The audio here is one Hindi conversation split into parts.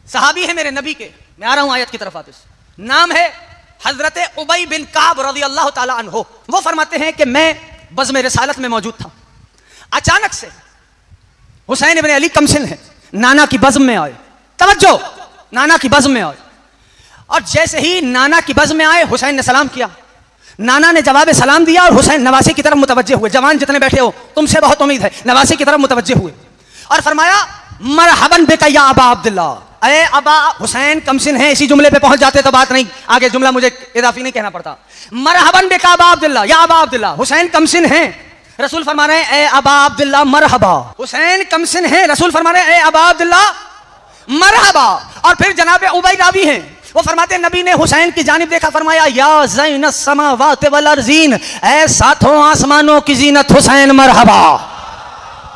सहाबी है मेरे नबी के, मैं आ रहा हूं आयत की तरफ वापस। नाम है हजरत उबई बिन काब रज़ियल्लाहु ताला अन्हु। वो फरमाते हैं कि मैं बज़्म रिसालत में मौजूद था, अचानक से हुसैन इब्न अली कमसिन है, नाना की बज़्म में आए। तवज्जो, नाना की बज़्म में आए, और जैसे ही नाना की बज़्म में आए हुसैन ने सलाम किया, नाना ने जवाब सलाम दिया और हुसैन नवासी की तरफ मुतवज्जे हुए। जवान जितने बैठे हो तुमसे बहुत उम्मीद है, नवासी की तरफ मुतवज्जे हुए और फरमाया मरहबन बिका या अबा अब्दुल्ला, अरे अबा हुसैन कमसिन है। इसी जुमले पे पहुंच जाते तो बात नहीं, आगे जुमला मुझे इजाफी नहीं कहना पड़ता। मरहबन बिका अबा अब्दुल्ला, या अबा अब्दुल्ला, हुसैन कमसिन है। रसूल फरमा रहे हैं ए अबा अब्दुल्ला मरहबा, हुसैन कमसिन है। रसूल फरमा रहे हैं ए अबा अब्दुल्ला मरहबा। और फिर जनाब उबई रावी हैं, वो फरमाते हैं नबी ने हुसैन की जानिब देखा, फरमाया या ज़ैनस समावात वल अर्ज़ीन, ऐ सातों आसमानों की जीनत हुसैन मरहबा।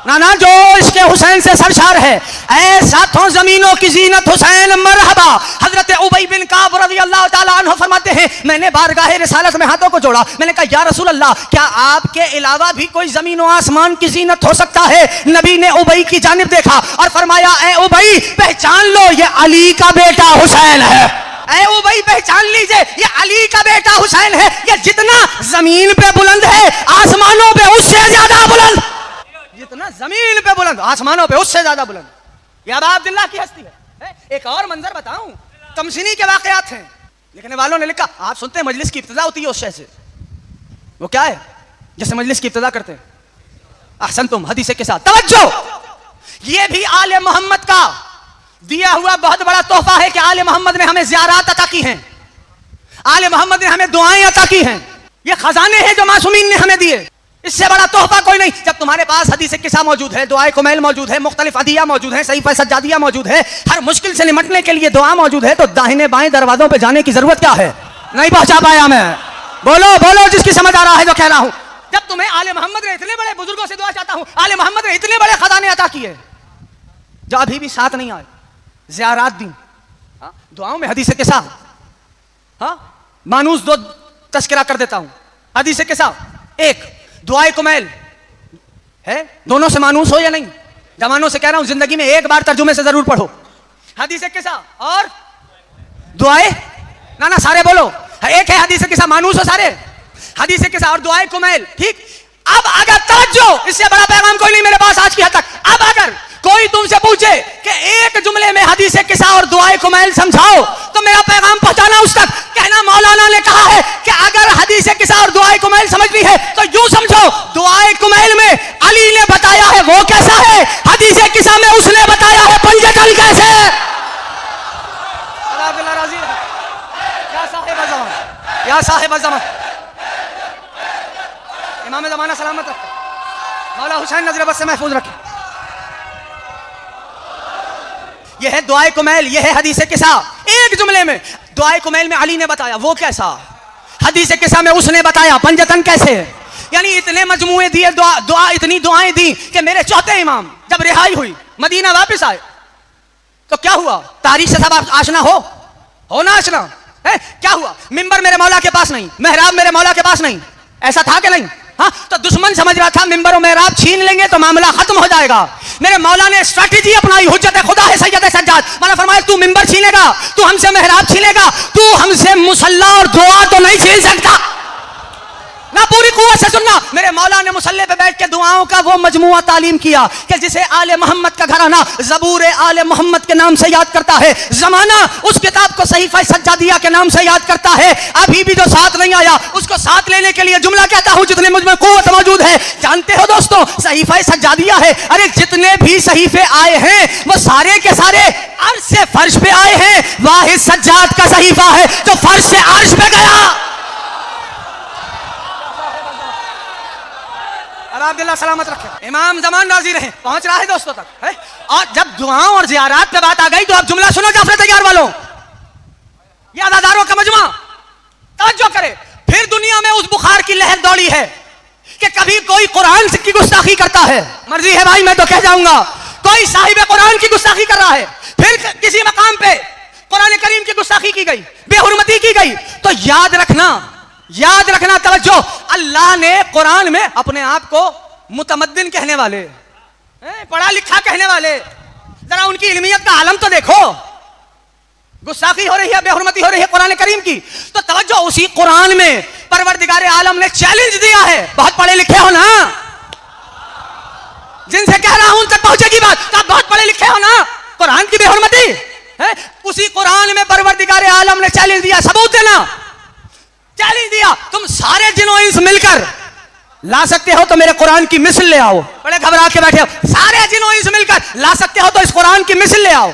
नाना जो इसके हुसैन से सरशार है, ऐ सातों जमीनों की जीनत हुसैन मरहबा। हजरत उबई बिन काब रज़ियल्लाहु ताला अन्हु फरमाते हैं मैंने बारगाह रिसालत में हाथों को जोड़ा, मैंने कहा या रसूल अल्लाह, क्या आपके अलावा भी कोई जमीन और आसमान की जीनत हो सकता है? नबी ने उबई की जानिब देखा और फरमाया ऐ उबई पहचान लो ये अली का बेटा हुसैन है। ऐ उबई पहचान लीजिए ये अली का बेटा हुसैन है। ये जितना जमीन पे बुलंद है आसमानों पे उससे ज्यादा बुलंद, जितना जमीन पे बुलंद आसमानों पे उससे ज्यादा बुलंद ये अबा अब्दुल्ला की हस्ती है। एक और मंजर बताऊं, कमसिनी के वाकयात हैं, लिखने वालों ने लिखा, आप सुनते हैं मजलिस की इब्तिदा होती है उस शय से, वो क्या है जैसे मजलिस की इब्तिदा करते हैं अहसन तुम हदीसे के साथ। तवज्जो, ये भी आले मोहम्मद का दिया हुआ बहुत बड़ा तोहफा है कि आले मोहम्मद ने हमें ज़ियारात अता की हैं, आले मोहम्मद ने हमें दुआएं अता की हैं। ये खजाने हैं जो मासूमीन ने हमें दिए, इससे बड़ा तोहफा कोई नहीं। जब तुम्हारे पास हदीसे किस्सा मौजूद है, दुआए कुमैल मौजूद है, मुख्तलिफ अदिया मौजूद है, सहीफा सज्जादिया मौजूद है, हर मुश्किल से निमटने के लिए दुआ मौजूद है, तो दाहिने बाएं दरवाजों पे जाने की जरूरत क्या है? नहीं पहुंचा पाया मैं, बोलो बोलो जिसकी समझ आ रहा है जो कह रहा हूं। जब तुम्हें आले मोहम्मद ने इतने बड़े बुजुर्गों से दुआ चाहता हूं, आले मोहम्मद ने इतने बड़े खजाने अता किए जो अभी भी साथ नहीं आए, ज़ियारात दी, दुआओं में हदीसे किस्सा, मानूस दो तस्करा कर देता हूं। हदीसे किस्सा एक, दुआए कुमैल है, दोनों से मानूस हो या नहीं, जवानों से कह रहा हूं जिंदगी में एक बार तर्जुमे से जरूर पढ़ो। हदीसे किस्सा और दुआए, ना ना सारे बोलो, एक है हदीसे किस्सा, मानूस हो सारे, हदीसे किस्सा और दुआए कुमैल, ठीक। अब अगर तवज्जो, इससे बड़ा पैगाम कोई नहीं मेरे पास आज की हद तक। अब अगर कोई तुमसे पूछे कि एक जुमले में हदीसे किस्सा और दुआए कुमैल समझाओ, तो मेरा पैगाम पहुंचाना उस तक, कहना मौलाना ने कहा है कि अगर हदीसे किस्सा और दुआए कुमैल समझनी है तो यूं समझो, दुआए कुमैल में अली ने बताया है वो कैसा है, हदीसे किस्सा में उसने बताया है पंजतन कैसे। या साहिब ज़मान, इमाम ज़माना सलामत रखे, मौला हुसैन नजर बस से महफूज रखे। यह है दुआए कुमैल, यह है हदीसे किस्सा। एक जुमले में दुआए कुमैल में अली ने बताया वो कैसा, हदीसे किस्सा में उसने बताया पंजतन कैसे। यानी इतने मजमुए दिए, दुआ इतनी दुआएं दी कि मेरे चौथे इमाम जब रिहाई हुई, मदीना वापस आए, तो क्या हुआ? तारीख से सब आशना हो ना आशना है? क्या हुआ? मिंबर मेरे मौला के पास नहीं, मेहराब मेरे मौला के पास नहीं, ऐसा था कि नहीं? हाँ, तो दुश्मन समझ रहा था मिंबर और मेहराब छीन लेंगे तो मामला खत्म हो जाएगा। मेरे मौला ने स्ट्रैटेजी अपनाई, हुज्जत खुदा है सैयद सज्जाद, मैंने फरमाया तू मिंबर छीनेगा, तू हमसे मेहराब छीनेगा, तू हमसे मुसल्ला और दुआ तो नहीं छीन सकता ना। पूरी कुव्वत से सुनना, मेरे मौला ने मुसल्ले पे बैठ के दुआओं का वो मजमुआ तालीम किया कि जिसे आले मोहम्मद का घराना ज़बूर आले मोहम्मद के नाम से याद करता है, जमाना उस किताब को सहीफा सज्जादिया के नाम से याद करता है। अभी भी जो साथ नहीं आया उसको साथ लेने के लिए जुमला कहता हूं जितने मुझ में कुव्वत मौजूद है। जानते हो दोस्तों, सहीफा सज्जादिया है, अरे जितने भी सहीफे आए हैं वो सारे के सारे अर्श से फर्श पे आए हैं। वाहिद सज्जाद का सहीफा है जो फर्श से अर्श पे गया। अब्दुल्ला सलामत रखे, इमाम ज़मान राजी रहे, पहुंच रहा है दोस्तों तक है। और जब दुआओं और ज़ियारात पे बात आ गई तो अब जुमला सुनो जाफर तैयार वालों, ये अज़ादारों का मजमा, तवज्जो करे। फिर दुनिया में उस बुखार की लहर दौड़ी है कि कभी कोई कुरान की गुस्ताखी करता है, मर्जी है भाई मैं तो कह जाऊंगा, कोई साहिब कुरान की गुस्ताखी कर रहा है, फिर किसी मकाम पे कुरान करीम की गुस्ताखी की गई, बेहुरमती की गई, तो याद रखना तवज्जो, अल्लाह ने कुरान में अपने आप को मुतमद्दिन कहने वाले, पढ़ा लिखा कहने वाले, जरा उनकी इल्मियत का आलम तो देखो, गुस्ताखी हो रही है, बेहुरमती हो रही है कुरान करीम की। तो तवज्जो, उसी कुरान में परवरदिगार आलम ने चैलेंज दिया है। बहुत पढ़े लिखे हो ना, जिनसे कह रहा हूं उन तक पहुंचेगी बात। तो आप बहुत पढ़े लिखे हो ना, कुरान की बेहुरमती है। उसी कुरान में परवरदिगार आलम ने चैलेंज दिया, सबूत देना। चैलेंज दिया, तुम सारे जिन्हों इंस मिलकर ला सकते हो तो मेरे कुरान की मिसल ले आओ। बड़े घबरा के बैठे हो, सारे जिन्हों इंस मिलकर ला सकते हो तो इस कुरान की मिसल ले आओ।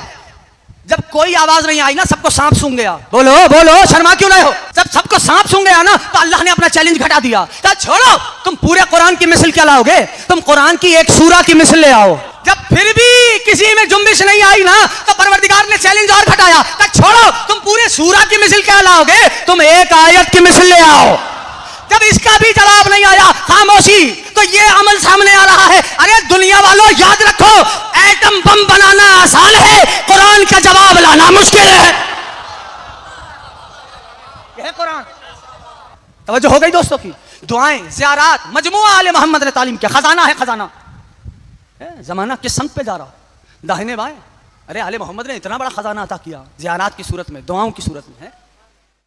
जब कोई आवाज नहीं आई ना, सबको सांप सूंघ गया। बोलो बोलो, शर्मा क्यों नहीं हो? जब सबको सांप सूंघ गया ना, तो अल्लाह ने अपना चैलेंज घटा दिया। तो छोड़ो, तुम पूरे कुरान की मिसल क्या लाओगे? तुम कुरान की एक सूरा की मिसल ले आओ। जब फिर भी किसी में जुम्बिश नहीं आई ना, तो परवरदिगार ने चैलेंज और घटाया। तो छोड़ो, तुम पूरे सूरा की मिसल क्या लाओगे? तुम एक आयत की मिसल ले आओ। जब इसका भी जवाब नहीं आया, खामोशी, तो ये अमल सामने आ रहा है। अरे दुनिया वालों, याद रखो, एटम बम बनाना आसान है, कुरान का जवाब लाना मुश्किल है। यह है कुरान। तवज्जो हो गई दोस्तों की? दुआएं, ज़ियारात, मजमुआ आले मोहम्मद ने तालीम किया। खजाना है, खजाना। जमाना किस संग पे जा रहा, दाहिने बाएं? अरे आले मोहम्मद ने इतना बड़ा खजाना अता किया, ज़ियारात की सूरत में, दुआओं की सूरत में है।